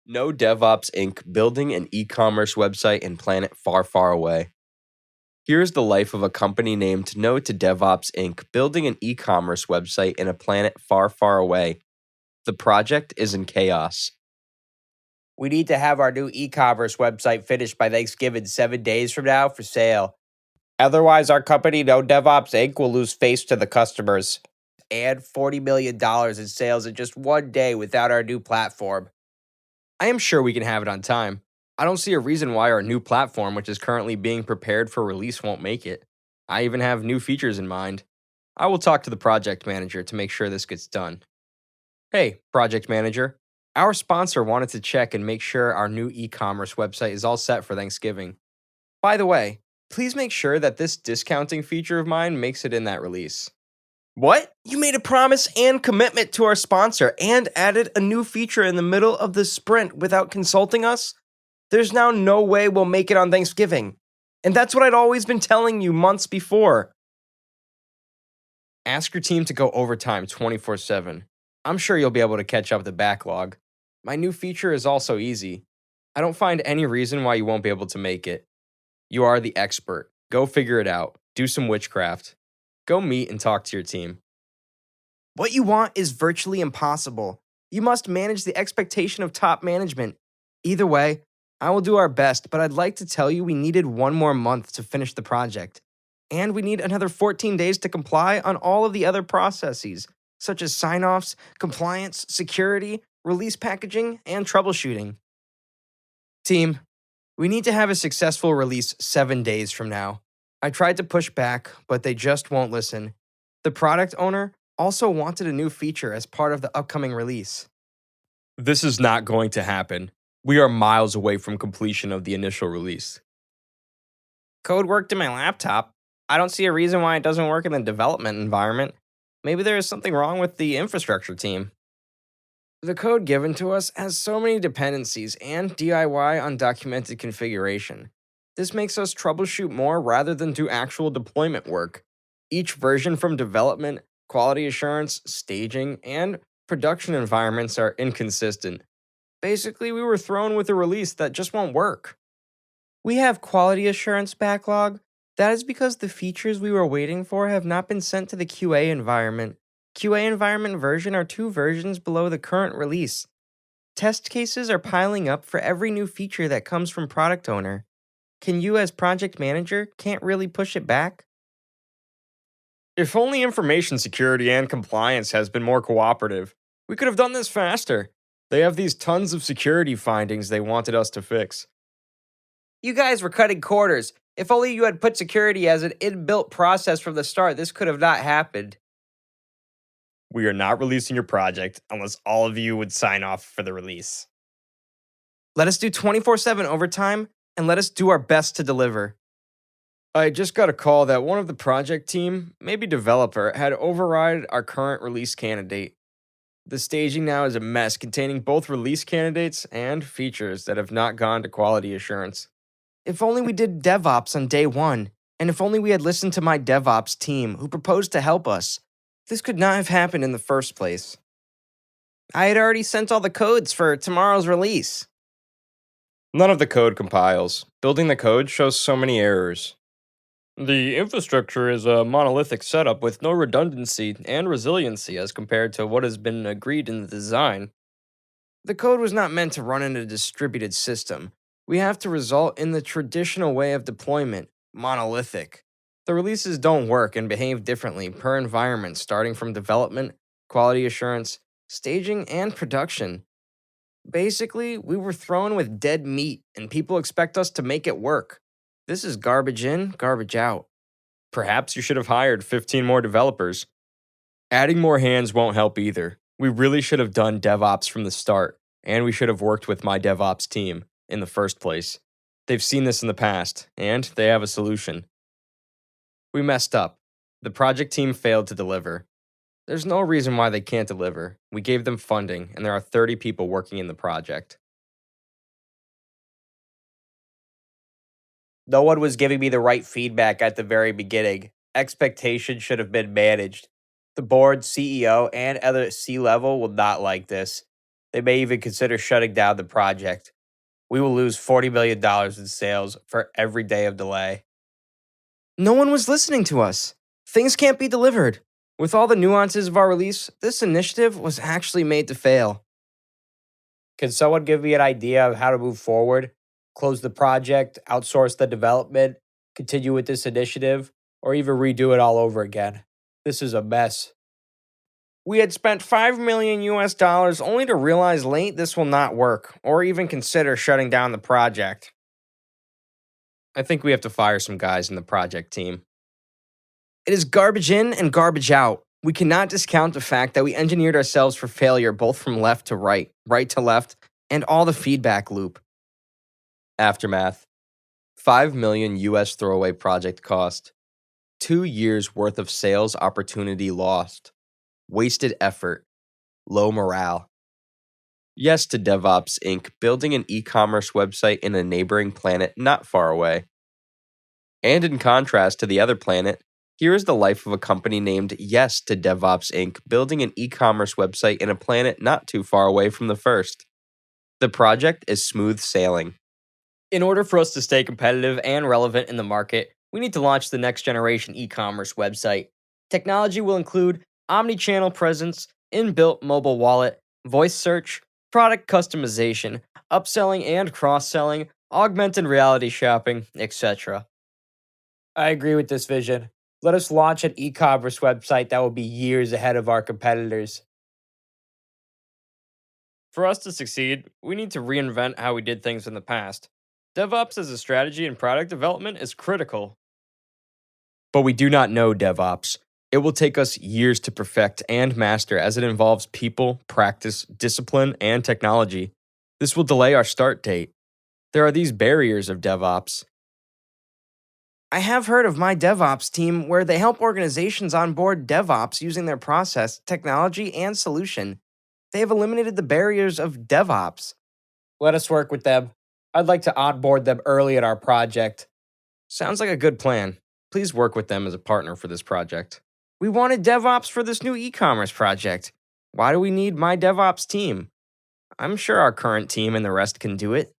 No DevOps Inc. building an e-commerce website in planet far, far away. Here's the life of a company named No to DevOps Inc. building an e-commerce website in a planet far, far away. The project is in chaos. We need to have our new e-commerce website finished by Thanksgiving 7 days from now for sale. Otherwise, our company, No DevOps Inc., will lose face to the customers. And $40 million in sales in just 1 day without our new platform. I am sure we can have it on time. I don't see a reason why our new platform, which is currently being prepared for release, won't make it. I even have new features in mind. I will talk to the project manager to make sure this gets done. Hey, project manager. Our sponsor wanted to check and make sure our new e-commerce website is all set for Thanksgiving. By the way, please make sure that this discounting feature of mine makes it in that release. What? You made a promise and commitment to our sponsor and added a new feature in the middle of the sprint without consulting us? There's now no way we'll make it on Thanksgiving. And that's what I'd always been telling you months before. Ask your team to go overtime 24/7. I'm sure you'll be able to catch up the backlog. My new feature is also easy. I don't find any reason why you won't be able to make it. You are the expert. Go figure it out. Do some witchcraft. Go meet and talk to your team. What you want is virtually impossible. You must manage the expectation of top management. Either way, I will do our best, but I'd like to tell you we needed 1 more month to finish the project. And we need another 14 days to comply on all of the other processes, such as sign-offs, compliance, security, release packaging, and troubleshooting. Team, we need to have a successful release 7 days from now. I tried to push back, but they just won't listen. The product owner also wanted a new feature as part of the upcoming release. This is not going to happen. We are miles away from completion of the initial release. Code worked in my laptop. I don't see a reason why it doesn't work in the development environment. Maybe there is something wrong with the infrastructure team. The code given to us has so many dependencies and DIY undocumented configuration. This makes us troubleshoot more rather than do actual deployment work. Each version from development, quality assurance, staging, and production environments are inconsistent. Basically, we were thrown with a release that just won't work. We have quality assurance backlog. That is because the features we were waiting for have not been sent to the QA environment. QA environment version are 2 versions below the current release. Test cases are piling up for every new feature that comes from product owner. Can you, as project manager, can't really push it back? If only information security and compliance has been more cooperative, we could have done this faster. They have these tons of security findings they wanted us to fix. You guys were cutting corners. If only you had put security as an inbuilt process from the start, this could have not happened. We are not releasing your project unless all of you would sign off for the release. Let us do 24/7 overtime and let us do our best to deliver. I just got a call that one of the project team, maybe developer, had overridden our current release candidate. The staging now is a mess containing both release candidates and features that have not gone to quality assurance. If only we did DevOps on day 1, and if only we had listened to my DevOps team who proposed to help us. This could not have happened in the first place. I had already sent all the codes for tomorrow's release. None of the code compiles. Building the code shows so many errors. The infrastructure is a monolithic setup with no redundancy and resiliency as compared to what has been agreed in the design. The code was not meant to run in a distributed system. We have to result in the traditional way of deployment, monolithic. The releases don't work and behave differently per environment, starting from development, quality assurance, staging, and production. Basically, we were thrown with dead meat, and people expect us to make it work. This is garbage in, garbage out. Perhaps you should have hired 15 more developers. Adding more hands won't help either. We really should have done DevOps from the start, and we should have worked with my DevOps team in the first place. They've seen this in the past, and they have a solution. We messed up. The project team failed to deliver. There's no reason why they can't deliver. We gave them funding, and there are 30 people working in the project. No one was giving me the right feedback at the very beginning. Expectations should have been managed. The board, CEO, and other C-level will not like this. They may even consider shutting down the project. We will lose $40 million in sales for every day of delay. No one was listening to us. Things can't be delivered. With all the nuances of our release, this initiative was actually made to fail. Can someone give me an idea of how to move forward? Close the project, outsource the development, continue with this initiative, or even redo it all over again? This is a mess. We had spent 5 million US dollars only to realize late this will not work, or even consider shutting down the project. I think we have to fire some guys in the project team. It is garbage in and garbage out. We cannot discount the fact that we engineered ourselves for failure both from left to right to left, and all the feedback loop. Aftermath. 5 million US throwaway project cost. 2 years worth of sales opportunity lost. Wasted effort. Low morale. Yes to DevOps Inc., building an e-commerce website in a neighboring planet not far away. And in contrast to the other planet, here is the life of a company named Yes to DevOps Inc., building an e-commerce website in a planet not too far away from the first. The project is smooth sailing. In order for us to stay competitive and relevant in the market, we need to launch the next generation e-commerce website. Technology will include omni-channel presence, inbuilt mobile wallet, voice search, product customization, upselling and cross-selling, augmented reality shopping, etc. I agree with this vision. Let us launch an e-commerce website that will be years ahead of our competitors. For us to succeed, we need to reinvent how we did things in the past. DevOps as a strategy in product development is critical. But we do not know DevOps. It will take us years to perfect and master as it involves people, practice, discipline, and technology. This will delay our start date. There are these barriers of DevOps. I have heard of my DevOps team where they help organizations onboard DevOps using their process, technology, and solution. They have eliminated the barriers of DevOps. Let us work with them. I'd like to onboard them early in our project. Sounds like a good plan. Please work with them as a partner for this project. We wanted DevOps for this new e-commerce project. Why do we need my DevOps team? I'm sure our current team and the rest can do it.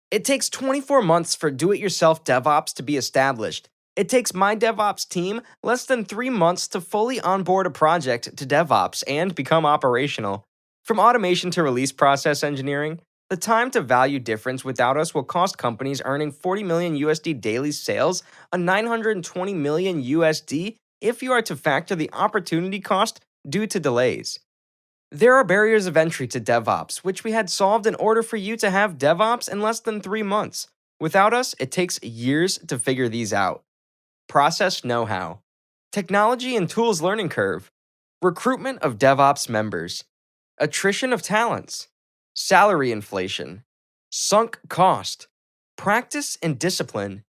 It takes 24 months for do-it-yourself DevOps to be established. It takes my DevOps team less than 3 months to fully onboard a project to DevOps and become operational. From automation to release process engineering, the time to value difference without us will cost companies earning 40 million USD daily sales, a 920 million USD if you are to factor the opportunity cost due to delays. There are barriers of entry to DevOps, which we had solved in order for you to have DevOps in less than 3 months. Without us, it takes years to figure these out. Process know-how, technology and tools learning curve, recruitment of DevOps members, attrition of talents, salary inflation, sunk cost, practice and discipline.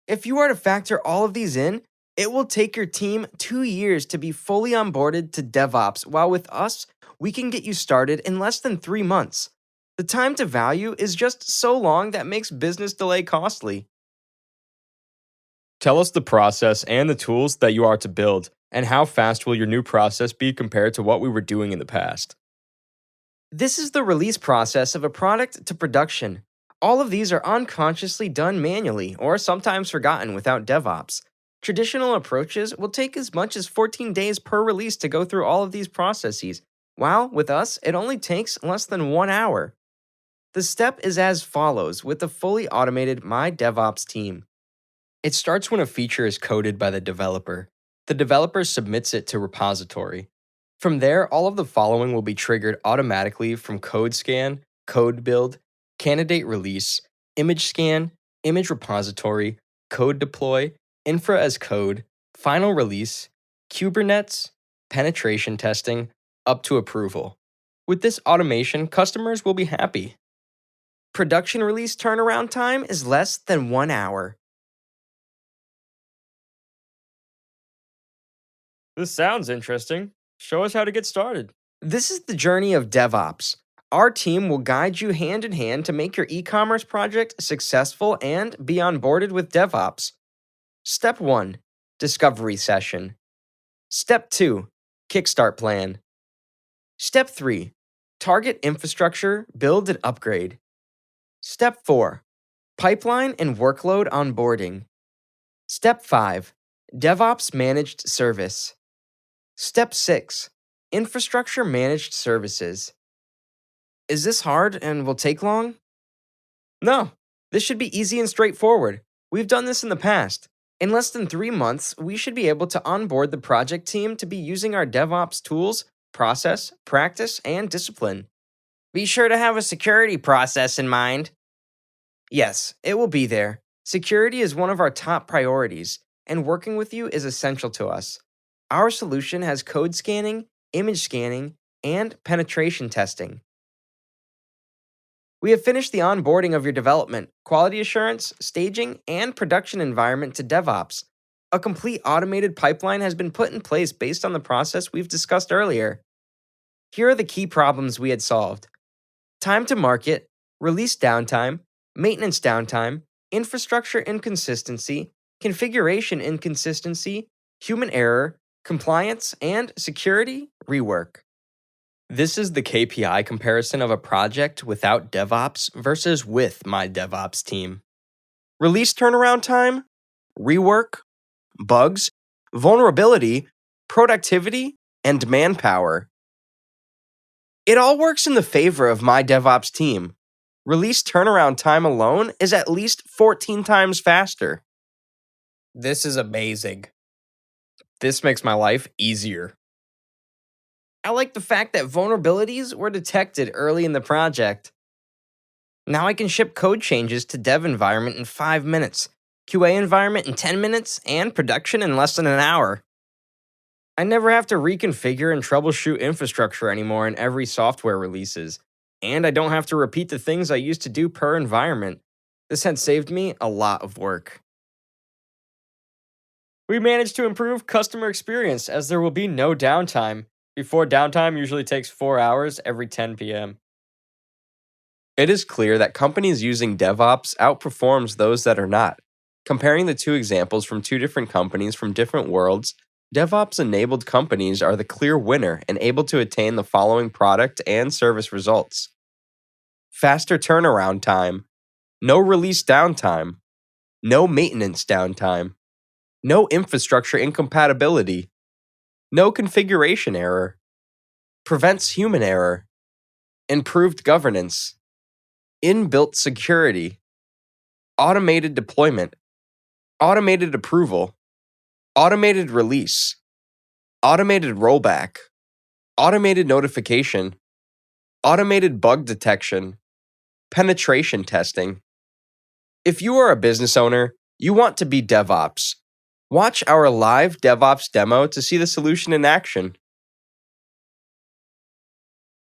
If you are to factor all of these in, it will take your team 2 years to be fully onboarded to DevOps, while with us, we can get you started in less than 3 months. The time to value is just so long that makes business delay costly. Tell us the process and the tools that you are to build, and how fast will your new process be compared to what we were doing in the past. This is the release process of a product to production. All of these are unconsciously done manually or sometimes forgotten without DevOps. Traditional approaches will take as much as 14 days per release to go through all of these processes, while with us, it only takes less than 1 hour. The step is as follows with the fully automated My DevOps team. It starts when a feature is coded by the developer. The developer submits it to repository. From there, all of the following will be triggered automatically from code scan, code build, candidate release, image scan, image repository, code deploy, infra as code, final release, Kubernetes, penetration testing, up to approval. With this automation, customers will be happy. Production release turnaround time is less than 1 hour. This sounds interesting. Show us how to get started. This is the journey of DevOps. Our team will guide you hand in hand to make your e-commerce project successful and be onboarded with DevOps. Step 1, Discovery Session. Step 2, Kickstart Plan. Step 3, Target infrastructure, build and upgrade. Step 4, pipeline and workload onboarding. Step 5, DevOps managed service. Step 6, infrastructure managed services. Is this hard and will take long? No, this should be easy and straightforward. We've done this in the past. In less than 3 months, we should be able to onboard the project team to be using our DevOps tools, process, practice, and discipline. Be sure to have a security process in mind. Yes, it will be there. Security is one of our top priorities, and working with you is essential to us. Our solution has code scanning, image scanning, and penetration testing. We have finished the onboarding of your development, quality assurance, staging, and production environment to DevOps. A complete automated pipeline has been put in place based on the process we've discussed earlier. Here are the key problems we had solved: time to market, release downtime, maintenance downtime, infrastructure inconsistency, configuration inconsistency, human error, compliance, and security rework. This is the KPI comparison of a project without DevOps versus with my DevOps team. Release turnaround time, rework, bugs, vulnerability, productivity, and manpower. It all works in the favor of my DevOps team. Release turnaround time alone is at least 14 times faster. This is amazing. This makes my life easier. I like the fact that vulnerabilities were detected early in the project. Now I can ship code changes to dev environment in 5 minutes, QA environment in 10 minutes, and production in less than an hour. I never have to reconfigure and troubleshoot infrastructure anymore in every software releases, and I don't have to repeat the things I used to do per environment. This had saved me a lot of work. We managed to improve customer experience as there will be no downtime. Before downtime usually takes 4 hours every 10 p.m. It is clear that companies using DevOps outperforms those that are not. Comparing the two examples from two different companies from different worlds, DevOps-enabled companies are the clear winner and able to attain the following product and service results: faster turnaround time, no release downtime, no maintenance downtime, no infrastructure incompatibility, no configuration error, prevents human error, improved governance, inbuilt security, automated deployment, automated approval, automated release, automated rollback, automated notification, automated bug detection, penetration testing. If you are a business owner, you want to be DevOps. Watch our live DevOps demo to see the solution in action.